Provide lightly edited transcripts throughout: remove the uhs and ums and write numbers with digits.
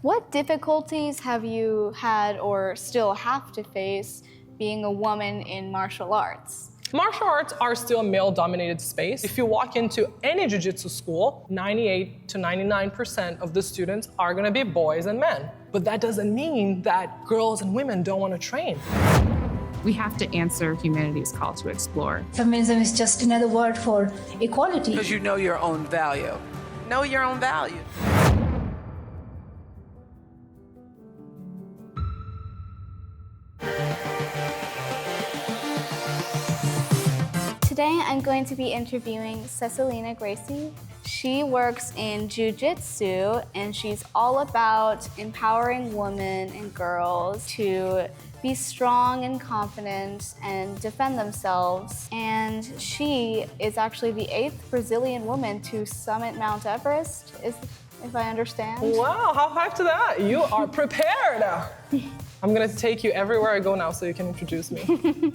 What difficulties have you had or still have to face being a woman in martial arts? Martial arts are still a male-dominated space. If you walk into any jiu-jitsu school, 98 to 99% of the students are gonna be boys and men. But that doesn't mean that girls and women don't wanna train. We have to answer humanity's call to explore. Feminism is just another word for equality. Because you know your own value. Know your own value. Today I'm going to be interviewing Cesalina Gracie. She works in Jiu-Jitsu and she's all about empowering women and girls to be strong and confident and defend themselves. And she is actually the 8th Brazilian woman to summit Mount Everest, if I understand. Wow, how hyped to that? You are prepared. I'm gonna take you everywhere I go now so you can introduce me.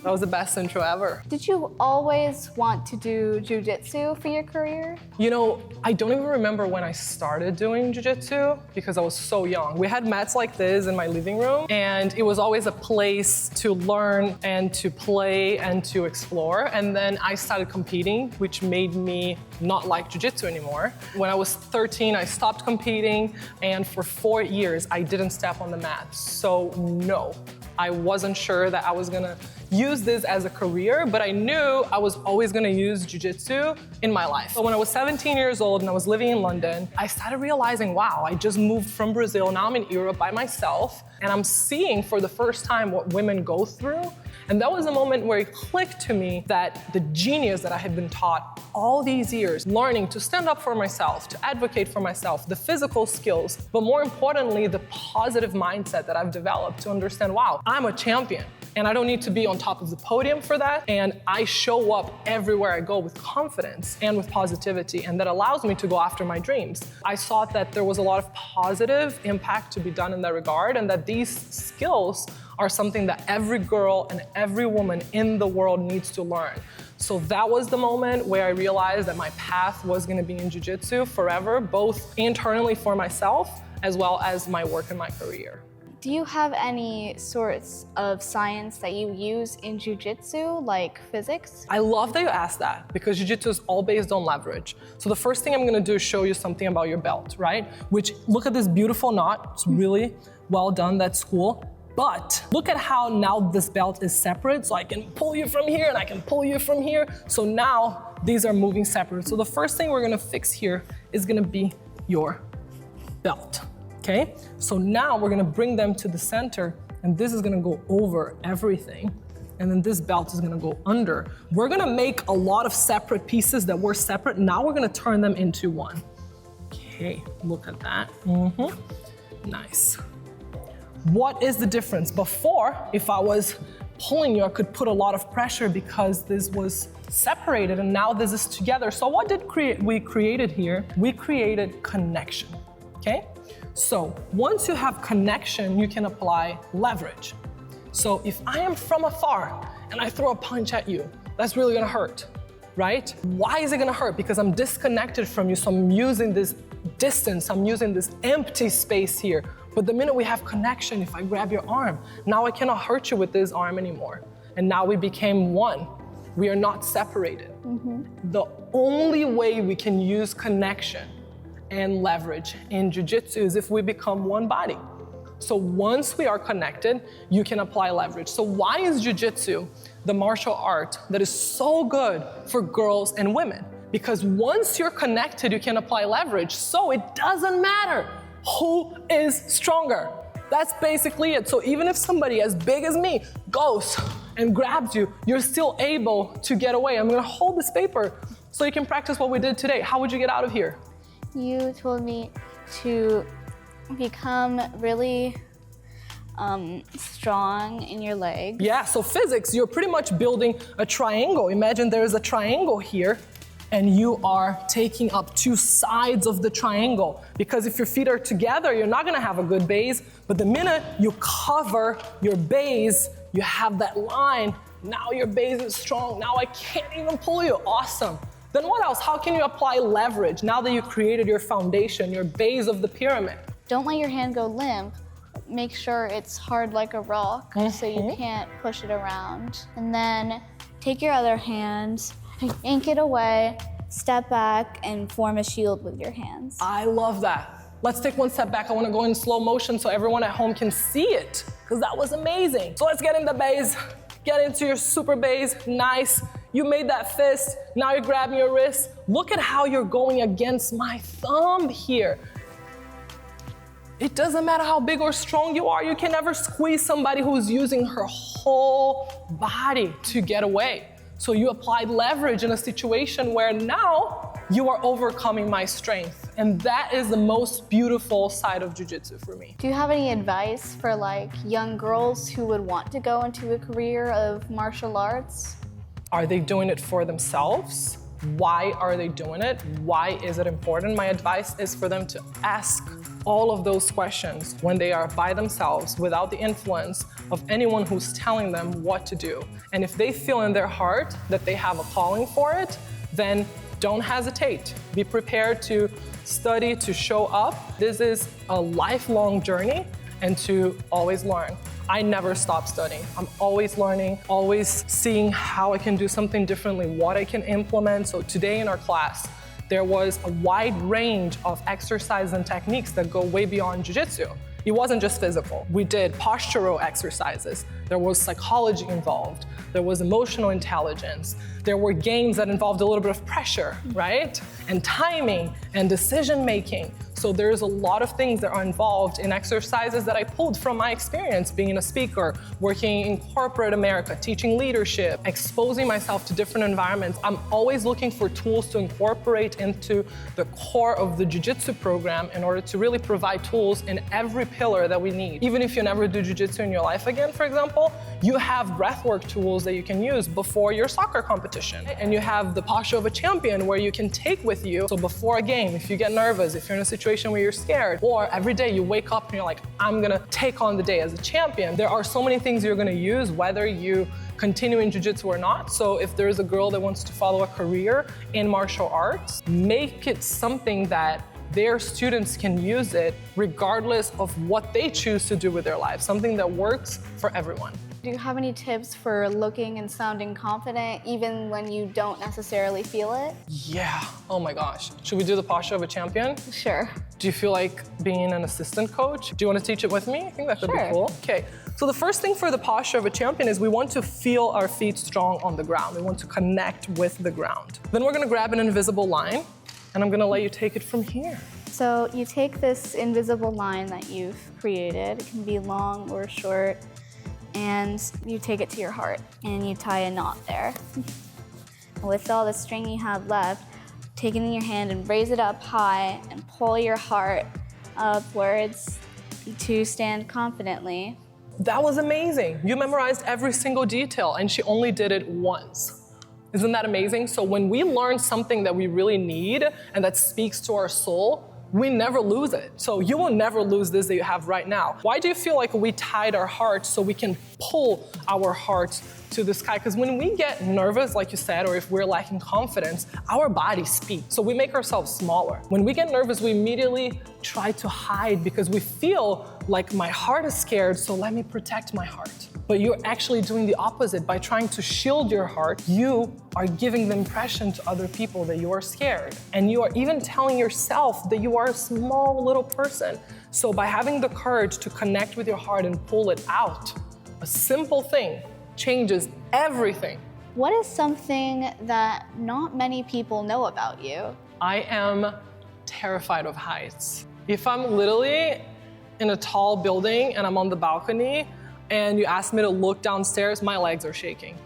That was the best intro ever. Did you always want to do Jiu-Jitsu for your career? You know, I don't even remember when I started doing Jiu-Jitsu because I was so young. We had mats like this in my living room and it was always a place to learn and to play and to explore. And then I started competing, which made me not like Jiu-Jitsu anymore. When I was 13, I stopped competing and for 4 years, I didn't step on the mat. So no, I wasn't sure that I was gonna use this as a career, but I knew I was always gonna use Jiu-Jitsu in my life. So when I was 17 years old and I was living in London, I started realizing, wow, I just moved from Brazil, now I'm in Europe by myself, and I'm seeing for the first time what women go through. And that was a moment where it clicked to me that the genius that I had been taught all these years, learning to stand up for myself, to advocate for myself, the physical skills, but more importantly, the positive mindset that I've developed to understand, wow, I'm a champion. And I don't need to be on top of the podium for that. And I show up everywhere I go with confidence and with positivity. And that allows me to go after my dreams. I saw that there was a lot of positive impact to be done in that regard and that these skills are something that every girl and every woman in the world needs to learn. So that was the moment where I realized that my path was gonna be in Jiu-Jitsu forever, both internally for myself as well as my work and my career. Do you have any sorts of science that you use in Jiu-Jitsu, like physics? I love that you asked that because Jiu-Jitsu is all based on leverage. So the first thing I'm gonna do is show you something about your belt, right? Which, look at this beautiful knot. It's really well done, that's cool. But look at how now this belt is separate. So I can pull you from here and I can pull you from here. So now these are moving separate. So the first thing we're gonna fix here is gonna be your belt. Okay, so now we're gonna bring them to the center and this is gonna go over everything. And then this belt is gonna go under. We're gonna make a lot of separate pieces that were separate. Now we're gonna turn them into one. Okay, look at that. Nice. What is the difference? Before, if I was pulling you, I could put a lot of pressure because this was separated and now this is together. So what did we created here? We created connection, okay? So once you have connection, you can apply leverage. So if I am from afar and I throw a punch at you, that's really gonna hurt, right? Why is it gonna hurt? Because I'm disconnected from you, so I'm using this distance, I'm using this empty space here. But the minute we have connection, if I grab your arm, now I cannot hurt you with this arm anymore. And now we became one. We are not separated. The only way we can use connection and leverage in Jiu-Jitsu is if we become one body. So once we are connected, you can apply leverage. So why is Jiu-Jitsu the martial art that is so good for girls and women? Because once you're connected, you can apply leverage. So it doesn't matter who is stronger. That's basically it. So even if somebody as big as me goes and grabs you, you're still able to get away. I'm gonna hold this paper so you can practice what we did today. How would you get out of here? You told me to become really strong in your legs. Yeah, so physics, you're pretty much building a triangle. Imagine there is a triangle here and you are taking up 2 sides of the triangle. Because if your feet are together, you're not gonna have a good base, but the minute you cover your base, you have that line, now your base is strong, now I can't even pull you, awesome. Then what else? How can you apply leverage now that you created your foundation, your base of the pyramid? don't let your hand go limp. Make sure it's hard like a rock so you can't push it around. And then take your other hand, yank it away, step back, and form a shield with your hands. I love that. Let's take one step back. I want to go in slow motion so everyone at home can see it, because that was amazing. So let's get in the base. Get into your super base. Nice. You made that fist. Now you're grabbing your wrist. Look at how you're going against my thumb here. It doesn't matter how big or strong you are. You can never squeeze somebody who's using her whole body to get away. So you applied leverage in a situation where now you are overcoming my strength. And that is the most beautiful side of jiu-jitsu for me. Do you have any advice for like young girls who would want to go into a career of martial arts? Are they doing it for themselves? Why are they doing it? Why is it important? My advice is for them to ask all of those questions when they are by themselves without the influence of anyone who's telling them what to do. And if they feel in their heart that they have a calling for it, then don't hesitate. Be prepared to study, to show up. This is a lifelong journey, and to always learn. I never stop studying. I'm always learning, always seeing how I can do something differently, what I can implement. So today in our class, there was a wide range of exercises and techniques that go way beyond jiu-jitsu. It wasn't just physical. We did postural exercises. There was psychology involved. There was emotional intelligence. There were games that involved a little bit of pressure, right? And timing and decision making. So there's a lot of things that are involved in exercises that I pulled from my experience being a speaker, working in corporate America, teaching leadership, exposing myself to different environments. I'm always looking for tools to incorporate into the core of the jiu-jitsu program in order to really provide tools in every pillar that we need. Even if you never do jiu-jitsu in your life again, for example, you have breathwork tools that you can use before your soccer competition. And you have the posture of a champion where you can take with you. So before a game, if you get nervous, if you're in a situation where you're scared, or every day you wake up and you're like, I'm gonna take on the day as a champion. There are so many things you're gonna use, whether you continue in jiu-jitsu or not. So if there's a girl that wants to follow a career in martial arts, make it something that their students can use it regardless of what they choose to do with their lives, something that works for everyone. Do you have any tips for looking and sounding confident even when you don't necessarily feel it? Yeah, oh my gosh. Should we do the posture of a champion? Sure. Do you feel like being an assistant coach? Do you want to teach it with me? I think that could be Sure. cool. Okay, so the first thing for the posture of a champion is we want to feel our feet strong on the ground. We want to connect with the ground. Then we're gonna grab an invisible line, and I'm gonna let you take it from here. So you take this invisible line that you've created, it can be long or short, and you take it to your heart and you tie a knot there. With all the string you have left, take it in your hand and raise it up high and pull your heart upwards to stand confidently. That was amazing. You memorized every single detail, and she only did it once. Isn't that amazing? So when we learn something that we really need and that speaks to our soul, we never lose it. So you will never lose this that you have right now. Why do you feel like we tied our hearts so we can pull our hearts to the sky? Because when we get nervous, like you said, or if we're lacking confidence, our bodies speak. So we make ourselves smaller. When we get nervous, we immediately try to hide because we feel like my heart is scared, so let me protect my heart. But you're actually doing the opposite. By trying to shield your heart, you are giving the impression to other people that you are scared. And you are even telling yourself that you are a small little person. So by having the courage to connect with your heart and pull it out, a simple thing changes everything. What is something that not many people know about you? I am terrified of heights. If I'm literally in a tall building and I'm on the balcony and you ask me to look downstairs, my legs are shaking.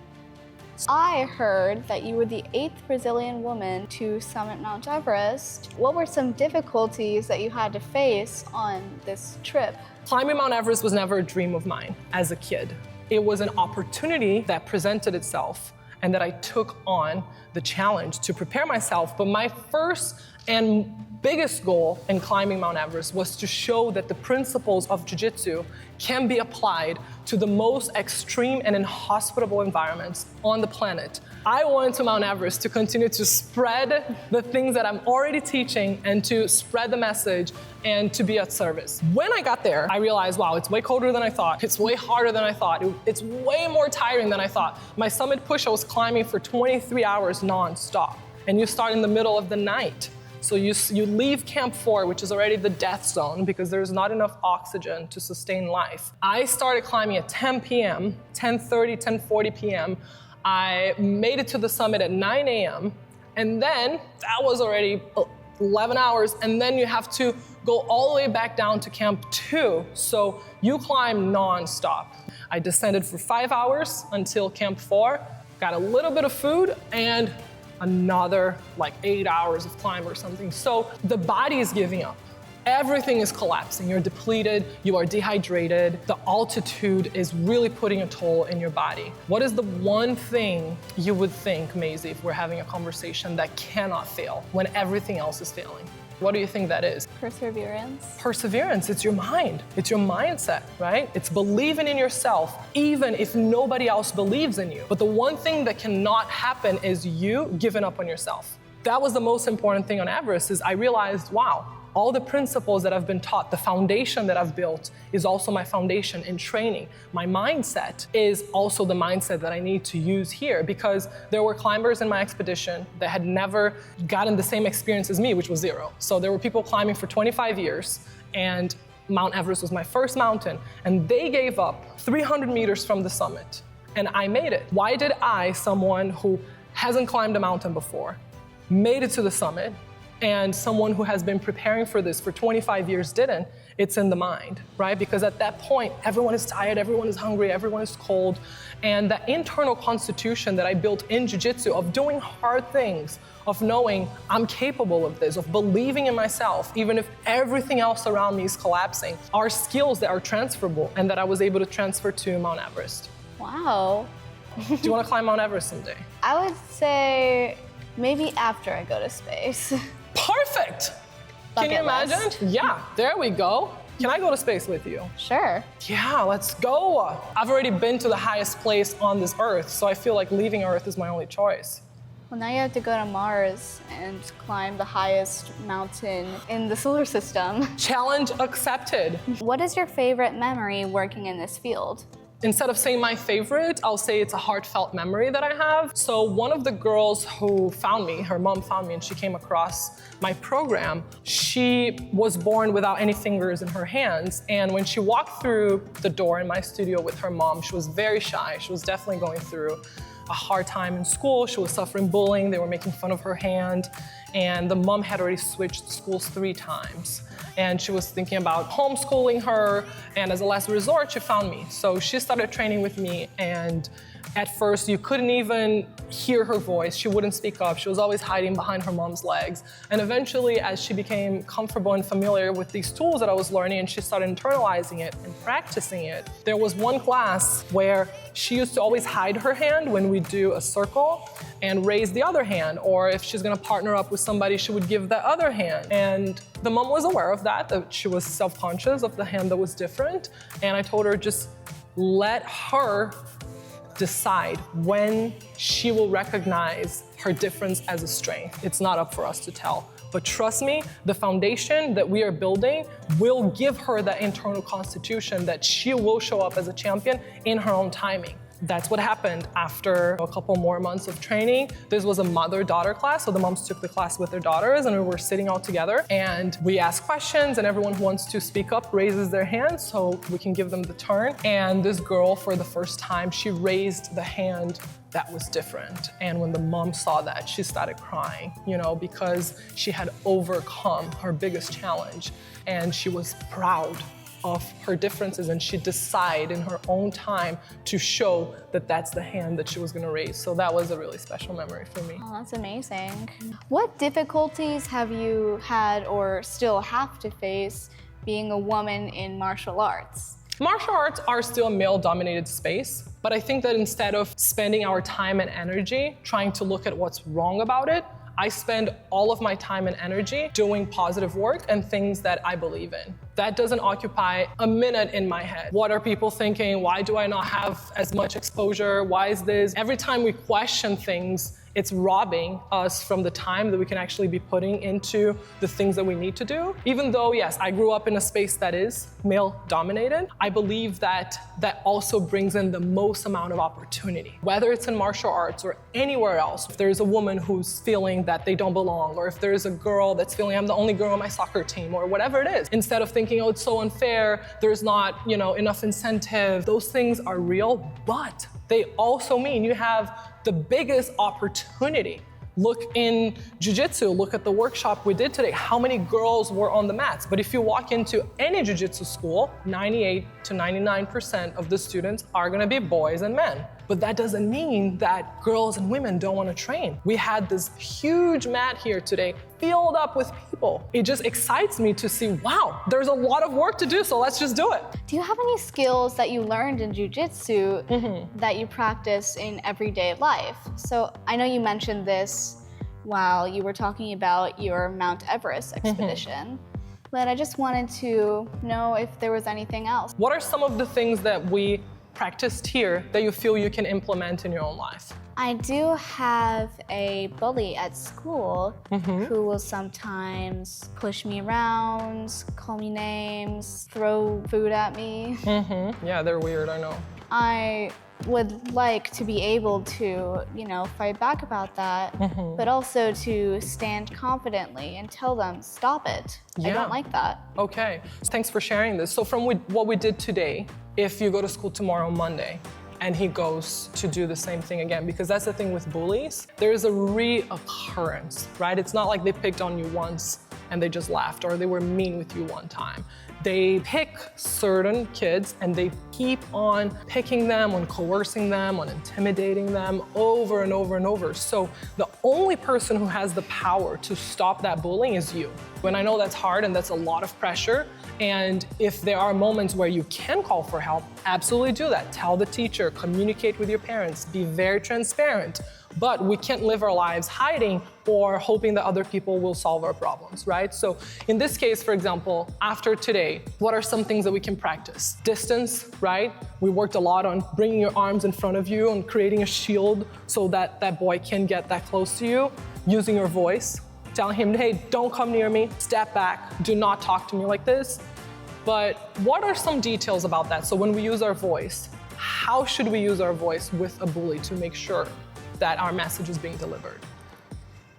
I heard that you were the 8th Brazilian woman to summit Mount Everest. What were some difficulties that you had to face on this trip? Climbing Mount Everest was never a dream of mine as a kid. It was an opportunity that presented itself and that I took on the challenge to prepare myself. But my first and biggest goal in climbing Mount Everest was to show that the principles of Jiu-Jitsu can be applied to the most extreme and inhospitable environments on the planet. I went to Mount Everest to continue to spread the things that I'm already teaching and to spread the message and to be at service. When I got there, I realized, wow, it's way colder than I thought. It's way harder than I thought. It's way more tiring than I thought. My summit push, I was climbing for 23 hours non-stop. And you start in the middle of the night. So you leave Camp 4, which is already the death zone because there's not enough oxygen to sustain life. I started climbing at 10 p.m., 10:30, 10:40 p.m. I made it to the summit at 9 a.m. And then that was already 11 hours. And then you have to go all the way back down to Camp 2. So you climb nonstop. I descended for 5 hours until Camp 4, got a little bit of food, and another like 8 hours of climb or something. So the body is giving up. Everything is collapsing. You're depleted, you are dehydrated. The altitude is really putting a toll in your body. What is the one thing you would think, Maisie, if we're having a conversation that cannot fail when everything else is failing? What do you think that is? Perseverance. Perseverance, it's your mind. It's your mindset, right? It's believing in yourself, even if nobody else believes in you. But the one thing that cannot happen is you giving up on yourself. That was the most important thing on Everest, is I realized, wow, all the principles that I've been taught, the foundation that I've built is also my foundation in training. My mindset is also the mindset that I need to use here, because there were climbers in my expedition that had never gotten the same experience as me, which was zero. So there were people climbing for 25 years, and Mount Everest was my first mountain, and they gave up 300 meters from the summit, and I made it. Why did I, someone who hasn't climbed a mountain before, made it to the summit, and someone who has been preparing for this for 25 years didn't? It's in the mind, right? Because at that point, everyone is tired, everyone is hungry, everyone is cold. And that internal constitution that I built in Jiu-Jitsu of doing hard things, of knowing I'm capable of this, of believing in myself, even if everything else around me is collapsing, are skills that are transferable and that I was able to transfer to Mount Everest. Wow. Do you want to climb Mount Everest someday? I would say maybe after I go to space. Perfect! Can you Bucket imagine? list. Yeah, there we go. Can I go to space with you? Sure. Yeah, let's go. I've already been to the highest place on this earth, so I feel like leaving Earth is my only choice. Well, now you have to go to Mars and climb the highest mountain in the solar system. Challenge accepted. What is your favorite memory working in this field? Instead of saying my favorite, I'll say it's a heartfelt memory that I have. So one of the girls who found me, her mom found me, and she came across my program. She was born without any fingers in her hands. And when she walked through the door in my studio with her mom, she was very shy. She was definitely going through a hard time in school. She was suffering bullying. They were making fun of her hand. And the mom had already switched schools 3 times. And she was thinking about homeschooling her. And as a last resort, she found me. So she started training with me. And at first, you couldn't even hear her voice. She wouldn't speak up. She was always hiding behind her mom's legs. And eventually, as she became comfortable and familiar with these tools that I was learning, and she started internalizing it and practicing it, there was one class where she used to always hide her hand when we do a circle and raise the other hand. Or if she's gonna partner up with somebody, she would give the other hand. And the mom was aware of that she was self-conscious of the hand that was different. And I told her, just let her decide when she will recognize her difference as a strength. It's not up for us to tell. But trust me, the foundation that we are building will give her that internal constitution that she will show up as a champion in her own timing. That's what happened after a couple more months of training. This was a mother-daughter class, so the moms took the class with their daughters, and we were sitting all together, and we asked questions, and everyone who wants to speak up raises their hand so we can give them the turn. And this girl, for the first time, she raised the hand that was different. And when the mom saw that, she started crying, because she had overcome her biggest challenge, and she was proud of her differences, and she decided in her own time to show that that's the hand that she was gonna raise. So that was a really special memory for me. Oh, that's amazing. What difficulties have you had or still have to face being a woman in martial arts? Martial arts are still a male-dominated space, but I think that instead of spending our time and energy trying to look at what's wrong about it, I spend all of my time and energy doing positive work and things that I believe in. That doesn't occupy a minute in my head. What are people thinking? Why do I not have as much exposure? Why is this? Every time we question things, it's robbing us from the time that we can actually be putting into the things that we need to do. Even though, yes, I grew up in a space that is male-dominated, I believe that that also brings in the most amount of opportunity. Whether it's in martial arts or anywhere else, if there's a woman who's feeling that they don't belong, or if there's a girl that's feeling I'm the only girl on my soccer team, or whatever it is, instead of thinking, oh, it's so unfair, there's not, enough incentive, those things are real, but they also mean you have the biggest opportunity. Look in Jiu-Jitsu, look at the workshop we did today, how many girls were on the mats. But if you walk into any Jiu-Jitsu school, 98 to 99% of the students are gonna be boys and men. But that doesn't mean that girls and women don't wanna train. We had this huge mat here today, filled up with people. It just excites me to see, wow, there's a lot of work to do, so let's just do it. Do you have any skills that you learned in Jiu-Jitsu that you practice in everyday life? So I know you mentioned this while you were talking about your Mount Everest expedition, but I just wanted to know if there was anything else. What are some of the things that we practiced here that you feel you can implement in your own life? I do have a bully at school who will sometimes push me around, call me names, throw food at me. Yeah, they're weird, I know. I would like to be able to, fight back about that, but also to stand confidently and tell them, stop it. I don't like that. Okay, thanks for sharing this. So from what we did today, if you go to school tomorrow, Monday, and he goes to do the same thing again, because that's the thing with bullies, there's a reoccurrence, right? It's not like they picked on you once and they just laughed, or they were mean with you one time. They pick certain kids and they keep on picking them, on coercing them, on intimidating them over and over and over. So the only person who has the power to stop that bullying is you. And I know that's hard and that's a lot of pressure. And if there are moments where you can call for help, absolutely do that. Tell the teacher, communicate with your parents, be very transparent. But we can't live our lives hiding or hoping that other people will solve our problems, right? So in this case, for example, after today, what are some things that we can practice? Distance, right? We worked a lot on bringing your arms in front of you and creating a shield so that that boy can get that close to you. Using your voice, telling him, hey, don't come near me, step back, do not talk to me like this. But what are some details about that? So when we use our voice, how should we use our voice with a bully to make sure that our message is being delivered?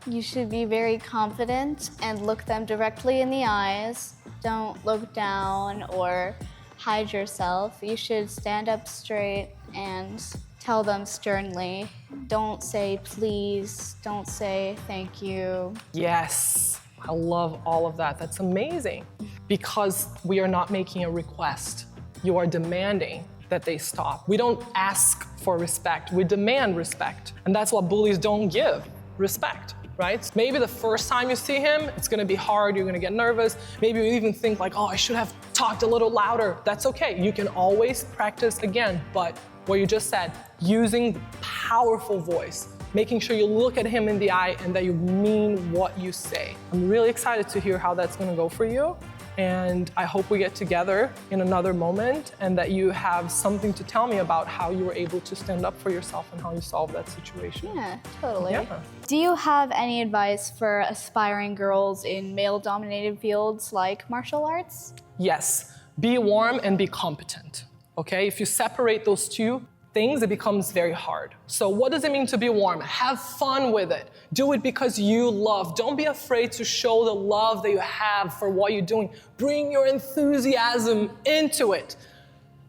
You should be very confident and look them directly in the eyes. Don't look down or hide yourself. You should stand up straight and tell them sternly. Don't say please, don't say thank you. Yes, I love all of that. That's amazing. Because we are not making a request. You are demanding that they stop. We don't ask for respect, we demand respect. And that's what bullies don't give, respect, right? Maybe the first time you see him, it's gonna be hard, you're gonna get nervous. Maybe you even think like, oh, I should have talked a little louder. That's okay, you can always practice again. But what you just said, using powerful voice, making sure you look at him in the eye and that you mean what you say. I'm really excited to hear how that's gonna go for you. And I hope we get together in another moment and that you have something to tell me about how you were able to stand up for yourself and how you solved that situation. Yeah, totally. Yeah. Do you have any advice for aspiring girls in male-dominated fields like martial arts? Yes, be warm and be competent, okay? If you separate those two things, it becomes very hard. So what does it mean to be warm? Have fun with it. Do it because you love. Don't be afraid to show the love that you have for what you're doing. Bring your enthusiasm into it.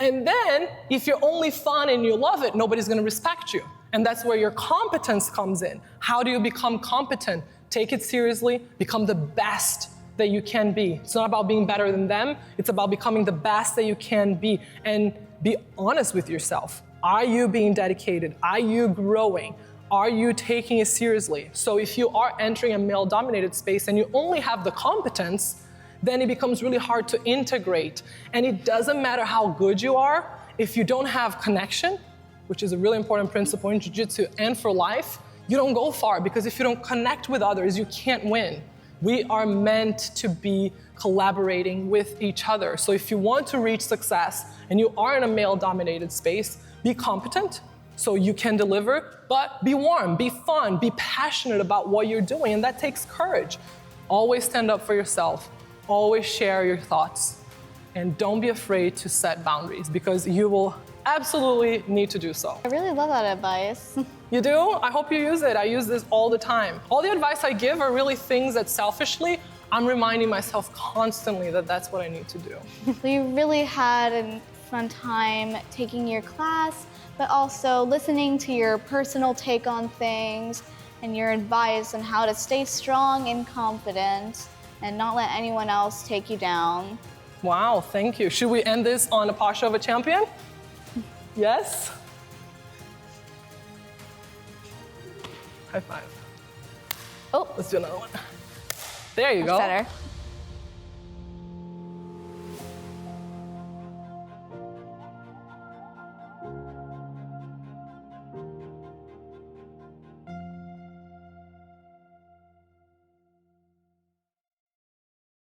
And then, if you're only fun and you love it, nobody's gonna respect you. And that's where your competence comes in. How do you become competent? Take it seriously, become the best that you can be. It's not about being better than them, it's about becoming the best that you can be. And be honest with yourself. Are you being dedicated? Are you growing? Are you taking it seriously? So if you are entering a male-dominated space and you only have the competence, then it becomes really hard to integrate. And it doesn't matter how good you are, if you don't have connection, which is a really important principle in Jiu-Jitsu and for life, you don't go far, because if you don't connect with others, you can't win. We are meant to be collaborating with each other. So if you want to reach success and you are in a male-dominated space, be competent so you can deliver, but be warm, be fun, be passionate about what you're doing, and that takes courage. Always stand up for yourself, always share your thoughts, and don't be afraid to set boundaries, because you will absolutely need to do so. I really love that advice. You do? I hope you use it. I use this all the time. All the advice I give are really things that selfishly, I'm reminding myself constantly that that's what I need to do. We really had a fun time taking your class, but also listening to your personal take on things and your advice on how to stay strong and confident and not let anyone else take you down. Wow, thank you. Should we end this on a posture of a champion? Yes? High five. Oh, Let's do another one. There you that's go. better.